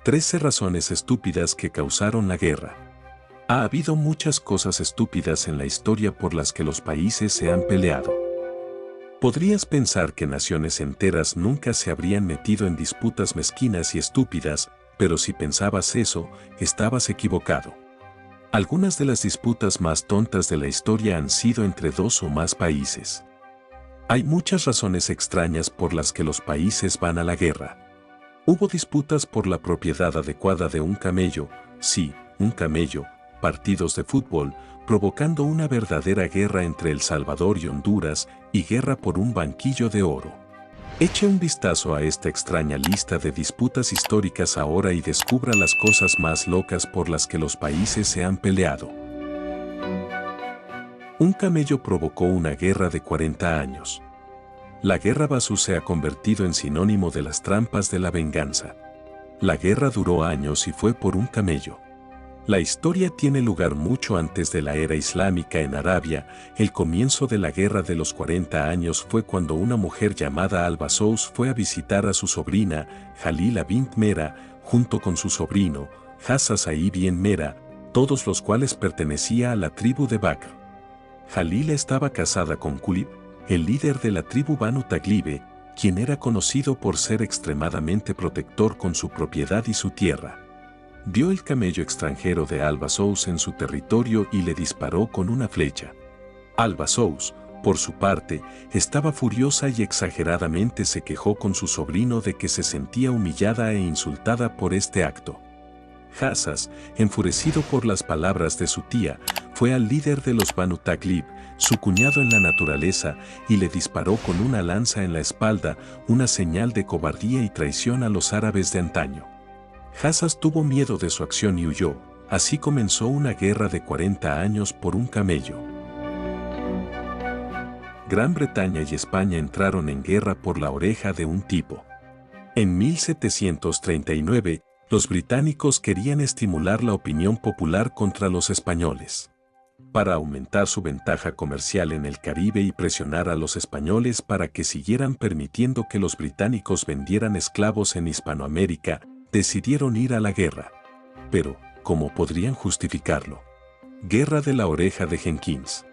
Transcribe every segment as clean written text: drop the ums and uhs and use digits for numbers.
13 razones estúpidas que causaron la guerra. Ha habido muchas cosas estúpidas en la historia por las que los países se han peleado. Podrías pensar que naciones enteras nunca se habrían metido en disputas mezquinas y estúpidas, pero si pensabas eso, estabas equivocado. Algunas de las disputas más tontas de la historia han sido entre dos o más países. Hay muchas razones extrañas por las que los países van a la guerra. Hubo disputas por la propiedad adecuada de un camello, sí, un camello, partidos de fútbol, provocando una verdadera guerra entre El Salvador y Honduras, y guerra por un banquillo de oro. Eche un vistazo a esta extraña lista de disputas históricas ahora y descubra las cosas más locas por las que los países se han peleado. Un camello provocó una guerra de 40 años. La guerra Basú se ha convertido en sinónimo de las trampas de la venganza. La guerra duró años y fue por un camello. La historia tiene lugar mucho antes de la era islámica en Arabia. El comienzo de la guerra de los 40 años fue cuando una mujer llamada Al-Basous fue a visitar a su sobrina, Jalila bint Mera, junto con su sobrino, Hassa Said bin Mera, todos los cuales pertenecían a la tribu de Bakr. Jalila estaba casada con Kulib, el líder de la tribu Banu Taglibe, quien era conocido por ser extremadamente protector con su propiedad y su tierra. Vio el camello extranjero de Al-Basous en su territorio y le disparó con una flecha. Al-Basous, por su parte, estaba furiosa y exageradamente se quejó con su sobrino de que se sentía humillada e insultada por este acto. Hassas, enfurecido por las palabras de su tía, fue al líder de los Banu Taglib, su cuñado en la naturaleza, y le disparó con una lanza en la espalda, una señal de cobardía y traición a los árabes de antaño. Hassas tuvo miedo de su acción y huyó. Así comenzó una guerra de 40 años por un camello. Gran Bretaña y España entraron en guerra por la oreja de un tipo. En 1739, los británicos querían estimular la opinión popular contra los españoles. Para aumentar su ventaja comercial en el Caribe y presionar a los españoles para que siguieran permitiendo que los británicos vendieran esclavos en Hispanoamérica, decidieron ir a la guerra. Pero, ¿cómo podrían justificarlo? Guerra de la Oreja de Jenkins.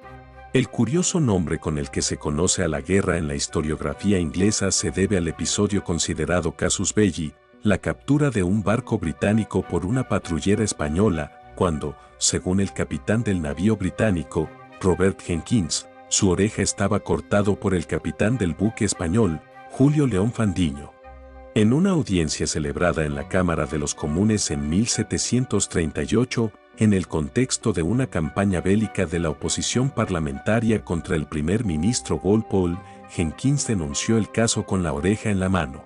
El curioso nombre con el que se conoce a la guerra en la historiografía inglesa se debe al episodio considerado Casus Belli, la captura de un barco británico por una patrullera española, cuando, según el capitán del navío británico, Robert Jenkins, su oreja estaba cortado por el capitán del buque español, Julio León Fandiño. En una audiencia celebrada en la Cámara de los Comunes en 1738, en el contexto de una campaña bélica de la oposición parlamentaria contra el primer ministro Walpole, Jenkins denunció el caso con la oreja en la mano.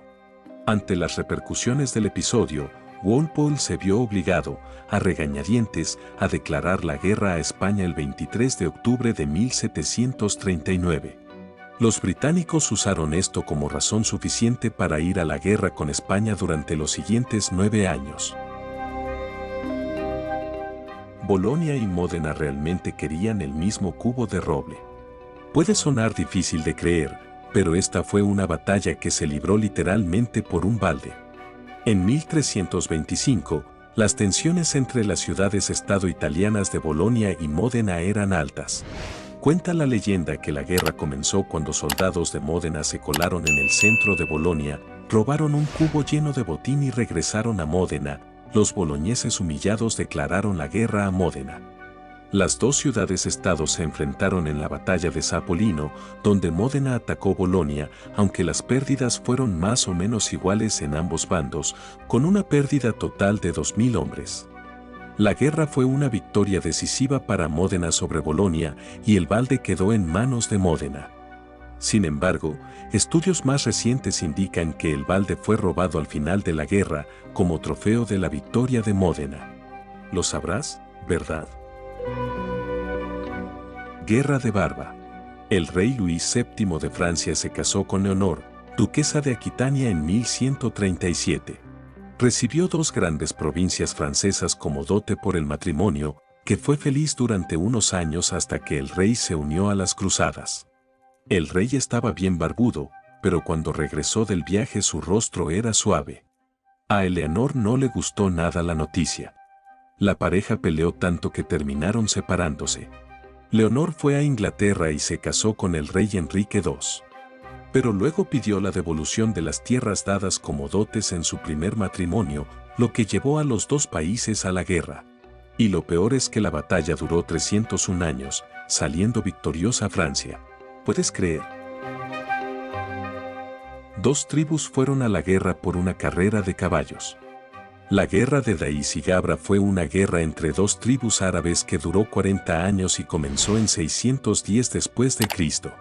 Ante las repercusiones del episodio, Walpole se vio obligado, a regañadientes, a declarar la guerra a España el 23 de octubre de 1739. Los británicos usaron esto como razón suficiente para ir a la guerra con España durante los siguientes 9 años. Bolonia y Módena realmente querían el mismo cubo de roble. Puede sonar difícil de creer, pero esta fue una batalla que se libró literalmente por un balde. En 1325, las tensiones entre las ciudades-estado italianas de Bolonia y Módena eran altas. Cuenta la leyenda que la guerra comenzó cuando soldados de Módena se colaron en el centro de Bolonia, robaron un cubo lleno de botín y regresaron a Módena. Los boloñeses humillados declararon la guerra a Módena. Las dos ciudades-estados se enfrentaron en la batalla de Sapolino, donde Módena atacó Bolonia, aunque las pérdidas fueron más o menos iguales en ambos bandos, con una pérdida total de 2.000 hombres. La guerra fue una victoria decisiva para Módena sobre Bolonia y el balde quedó en manos de Módena. Sin embargo, estudios más recientes indican que el balde fue robado al final de la guerra como trofeo de la victoria de Módena. Lo sabrás, ¿verdad? Guerra de Barba. El rey Luis VII de Francia se casó con Leonor, duquesa de Aquitania en 1137. Recibió dos grandes provincias francesas como dote por el matrimonio, que fue feliz durante unos años hasta que el rey se unió a las cruzadas. El rey estaba bien barbudo, pero cuando regresó del viaje su rostro era suave. A Eleanor no le gustó nada la noticia. La pareja peleó tanto que terminaron separándose. Leonor fue a Inglaterra y se casó con el rey Enrique II. Pero luego pidió la devolución de las tierras dadas como dotes en su primer matrimonio, lo que llevó a los dos países a la guerra. Y lo peor es que la batalla duró 301 años, saliendo victoriosa Francia. ¿Puedes creer? Dos tribus fueron a la guerra por una carrera de caballos. La guerra de Daïs y Gabra fue una guerra entre dos tribus árabes que duró 40 años y comenzó en 610 después de Cristo.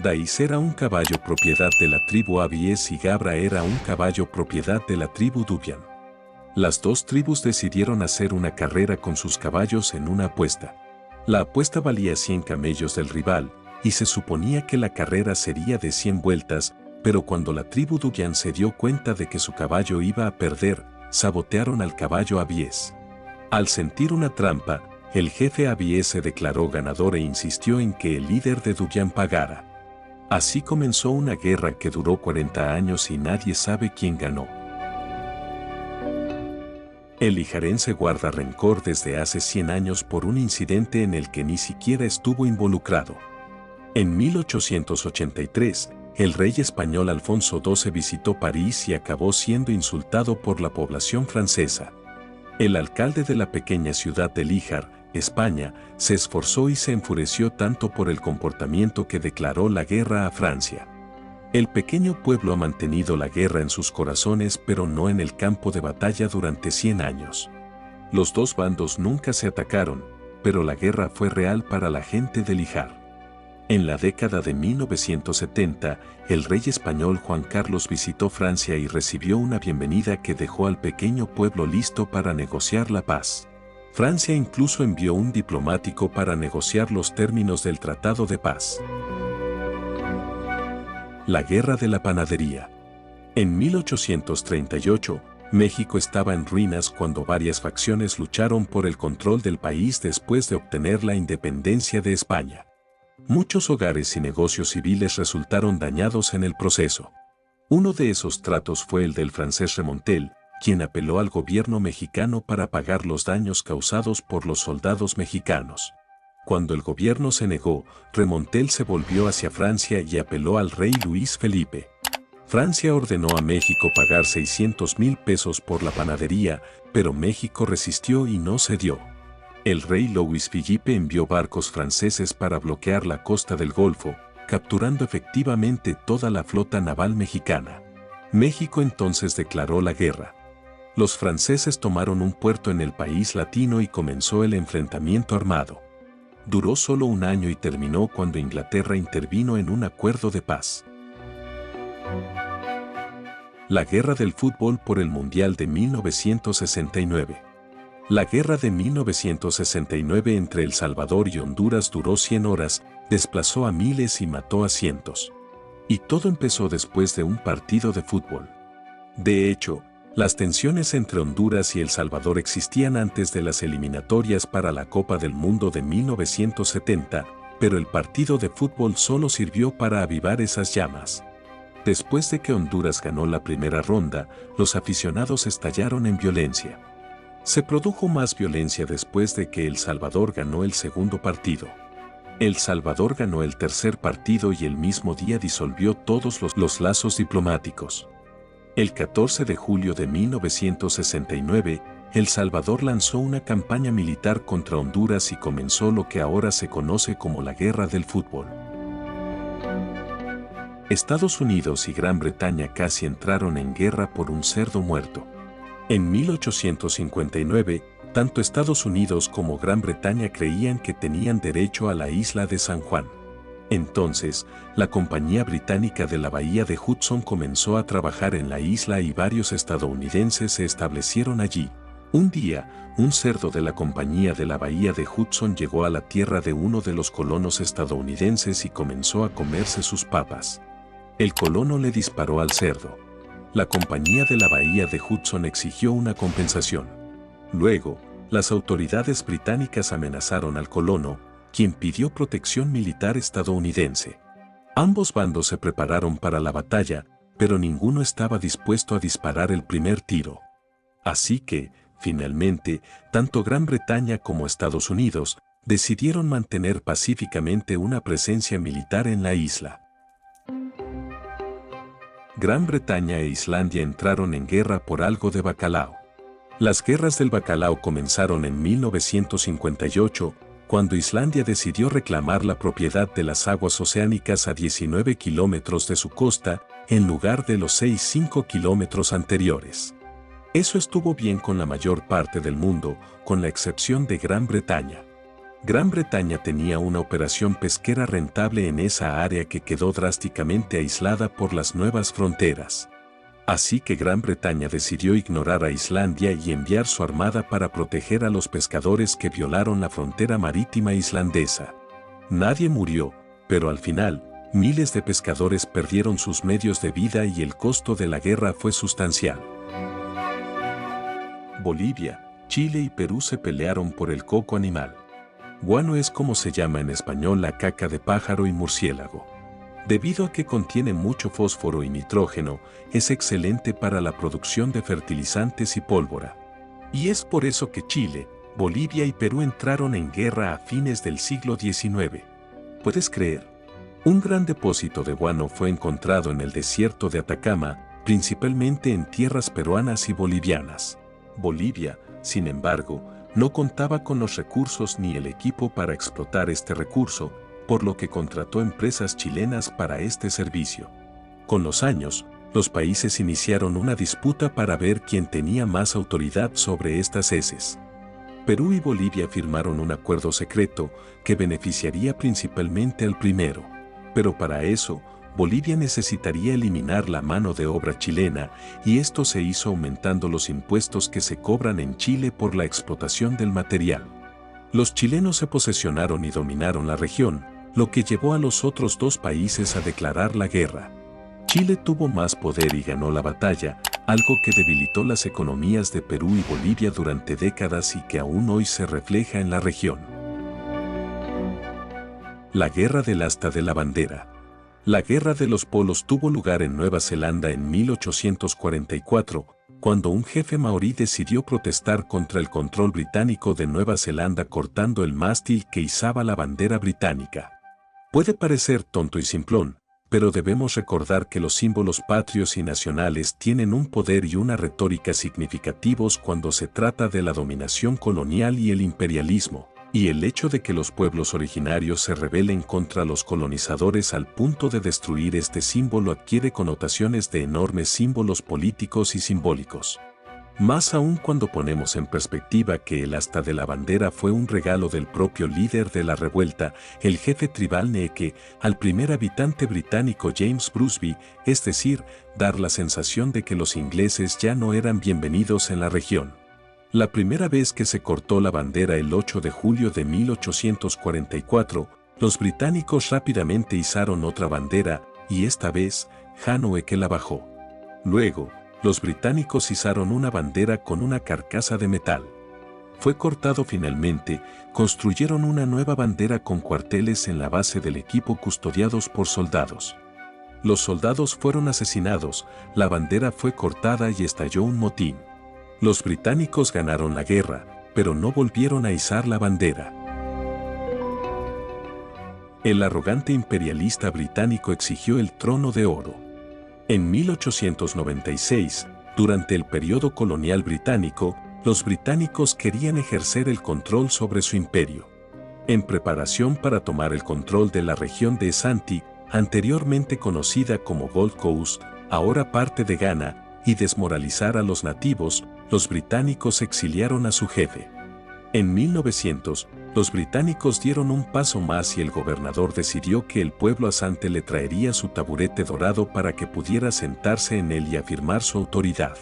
Daïs era un caballo propiedad de la tribu Abies y Gabra era un caballo propiedad de la tribu Dubian. Las dos tribus decidieron hacer una carrera con sus caballos en una apuesta. La apuesta valía 100 camellos del rival, y se suponía que la carrera sería de 100 vueltas, pero cuando la tribu Dubian se dio cuenta de que su caballo iba a perder, sabotearon al caballo Abies. Al sentir una trampa, el jefe Abies se declaró ganador e insistió en que el líder de Dubian pagara. Así comenzó una guerra que duró 40 años y nadie sabe quién ganó. El lijarense guarda rencor desde hace 100 años por un incidente en el que ni siquiera estuvo involucrado. En 1883, el rey español Alfonso XII visitó París y acabó siendo insultado por la población francesa. El alcalde de la pequeña ciudad de Líjar, España, se esforzó y se enfureció tanto por el comportamiento que declaró la guerra a Francia. El pequeño pueblo ha mantenido la guerra en sus corazones pero no en el campo de batalla durante 100 años. Los dos bandos nunca se atacaron, pero la guerra fue real para la gente de Líjar. En la década de 1970, el rey español Juan Carlos visitó Francia y recibió una bienvenida que dejó al pequeño pueblo listo para negociar la paz. Francia incluso envió un diplomático para negociar los términos del Tratado de Paz. La Guerra de la Panadería. En 1838, México estaba en ruinas cuando varias facciones lucharon por el control del país después de obtener la independencia de España. Muchos hogares y negocios civiles resultaron dañados en el proceso. Uno de esos tratos fue el del francés Remontel, quien apeló al gobierno mexicano para pagar los daños causados por los soldados mexicanos. Cuando el gobierno se negó, Remontel se volvió hacia Francia y apeló al rey Luis Felipe. Francia ordenó a México pagar 600,000 pesos por la panadería, pero México resistió y no cedió. El rey Louis Philippe envió barcos franceses para bloquear la costa del Golfo, capturando efectivamente toda la flota naval mexicana. México entonces declaró la guerra. Los franceses tomaron un puerto en el país latino y comenzó el enfrentamiento armado. Duró solo un año y terminó cuando Inglaterra intervino en un acuerdo de paz. La guerra del fútbol por el Mundial de 1969. La guerra de 1969 entre El Salvador y Honduras duró 100 horas, desplazó a miles y mató a cientos. Y todo empezó después de un partido de fútbol. De hecho, las tensiones entre Honduras y El Salvador existían antes de las eliminatorias para la Copa del Mundo de 1970, pero el partido de fútbol solo sirvió para avivar esas llamas. Después de que Honduras ganó la primera ronda, los aficionados estallaron en violencia. Se produjo más violencia después de que El Salvador ganó el segundo partido. El Salvador ganó el tercer partido y el mismo día disolvió todos los lazos diplomáticos. El 14 de julio de 1969, El Salvador lanzó una campaña militar contra Honduras y comenzó lo que ahora se conoce como la Guerra del Fútbol. Estados Unidos y Gran Bretaña casi entraron en guerra por un cerdo muerto. En 1859, tanto Estados Unidos como Gran Bretaña creían que tenían derecho a la isla de San Juan. Entonces, la Compañía Británica de la Bahía de Hudson comenzó a trabajar en la isla y varios estadounidenses se establecieron allí. Un día, un cerdo de la Compañía de la Bahía de Hudson llegó a la tierra de uno de los colonos estadounidenses y comenzó a comerse sus papas. El colono le disparó al cerdo. La Compañía de la Bahía de Hudson exigió una compensación. Luego, las autoridades británicas amenazaron al colono, quien pidió protección militar estadounidense. Ambos bandos se prepararon para la batalla, pero ninguno estaba dispuesto a disparar el primer tiro. Así que, finalmente, tanto Gran Bretaña como Estados Unidos decidieron mantener pacíficamente una presencia militar en la isla. Gran Bretaña e Islandia entraron en guerra por algo de bacalao. Las guerras del bacalao comenzaron en 1958, cuando Islandia decidió reclamar la propiedad de las aguas oceánicas a 19 kilómetros de su costa, en lugar de los 6,5 kilómetros anteriores. Eso estuvo bien con la mayor parte del mundo, con la excepción de Gran Bretaña. Gran Bretaña tenía una operación pesquera rentable en esa área que quedó drásticamente aislada por las nuevas fronteras. Así que Gran Bretaña decidió ignorar a Islandia y enviar su armada para proteger a los pescadores que violaron la frontera marítima islandesa. Nadie murió, pero al final, miles de pescadores perdieron sus medios de vida y el costo de la guerra fue sustancial. Bolivia, Chile y Perú se pelearon por el coco animal. Guano es como se llama en español la caca de pájaro y murciélago. Debido a que contiene mucho fósforo y nitrógeno, es excelente para la producción de fertilizantes y pólvora. Y es por eso que Chile, Bolivia y Perú entraron en guerra a fines del siglo XIX. ¿Puedes creer? Un gran depósito de guano fue encontrado en el desierto de Atacama, principalmente en tierras peruanas y bolivianas. Bolivia, sin embargo, no contaba con los recursos ni el equipo para explotar este recurso, por lo que contrató empresas chilenas para este servicio. Con los años, los países iniciaron una disputa para ver quién tenía más autoridad sobre estas heces. Perú y Bolivia firmaron un acuerdo secreto que beneficiaría principalmente al primero, pero para eso, Bolivia necesitaría eliminar la mano de obra chilena y esto se hizo aumentando los impuestos que se cobran en Chile por la explotación del material. Los chilenos se posesionaron y dominaron la región, lo que llevó a los otros dos países a declarar la guerra. Chile tuvo más poder y ganó la batalla, algo que debilitó las economías de Perú y Bolivia durante décadas y que aún hoy se refleja en la región. La Guerra del Asta de la Bandera. La Guerra de los Polos tuvo lugar en Nueva Zelanda en 1844, cuando un jefe maorí decidió protestar contra el control británico de Nueva Zelanda cortando el mástil que izaba la bandera británica. Puede parecer tonto y simplón, pero debemos recordar que los símbolos patrios y nacionales tienen un poder y una retórica significativos cuando se trata de la dominación colonial y el imperialismo, y el hecho de que los pueblos originarios se rebelen contra los colonizadores al punto de destruir este símbolo adquiere connotaciones de enormes símbolos políticos y simbólicos. Más aún cuando ponemos en perspectiva que el asta de la bandera fue un regalo del propio líder de la revuelta, el jefe tribal Neque, al primer habitante británico James Bruceby, es decir, dar la sensación de que los ingleses ya no eran bienvenidos en la región. La primera vez que se cortó la bandera el 8 de julio de 1844, los británicos rápidamente izaron otra bandera, y esta vez, Hanweke la bajó. Luego, los británicos izaron una bandera con una carcasa de metal. Fue cortado finalmente, construyeron una nueva bandera con cuarteles en la base del equipo custodiados por soldados. Los soldados fueron asesinados, la bandera fue cortada y estalló un motín. Los británicos ganaron la guerra, pero no volvieron a izar la bandera. El arrogante imperialista británico exigió el trono de oro. En 1896, durante el periodo colonial británico, los británicos querían ejercer el control sobre su imperio. En preparación para tomar el control de la región de Ashanti, anteriormente conocida como Gold Coast, ahora parte de Ghana, y desmoralizar a los nativos, los británicos exiliaron a su jefe. En 1900, los británicos dieron un paso más y el gobernador decidió que el pueblo asante le traería su taburete dorado para que pudiera sentarse en él y afirmar su autoridad.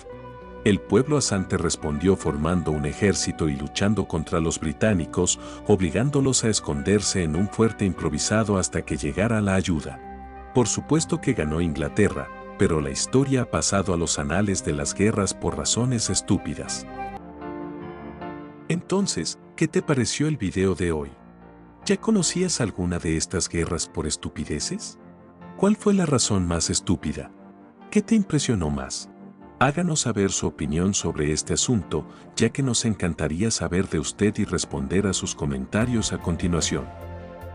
El pueblo asante respondió formando un ejército y luchando contra los británicos, obligándolos a esconderse en un fuerte improvisado hasta que llegara la ayuda. Por supuesto que ganó Inglaterra, pero la historia ha pasado a los anales de las guerras por razones estúpidas. Entonces, ¿qué te pareció el video de hoy? ¿Ya conocías alguna de estas guerras por estupideces? ¿Cuál fue la razón más estúpida? ¿Qué te impresionó más? Háganos saber su opinión sobre este asunto, ya que nos encantaría saber de usted y responder a sus comentarios a continuación.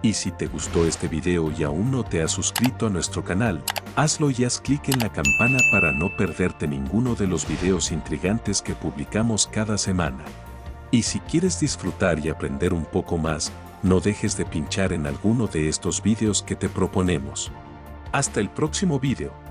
Y si te gustó este video y aún no te has suscrito a nuestro canal, hazlo y haz clic en la campana para no perderte ninguno de los videos intrigantes que publicamos cada semana. Y si quieres disfrutar y aprender un poco más, no dejes de pinchar en alguno de estos videos que te proponemos. Hasta el próximo video.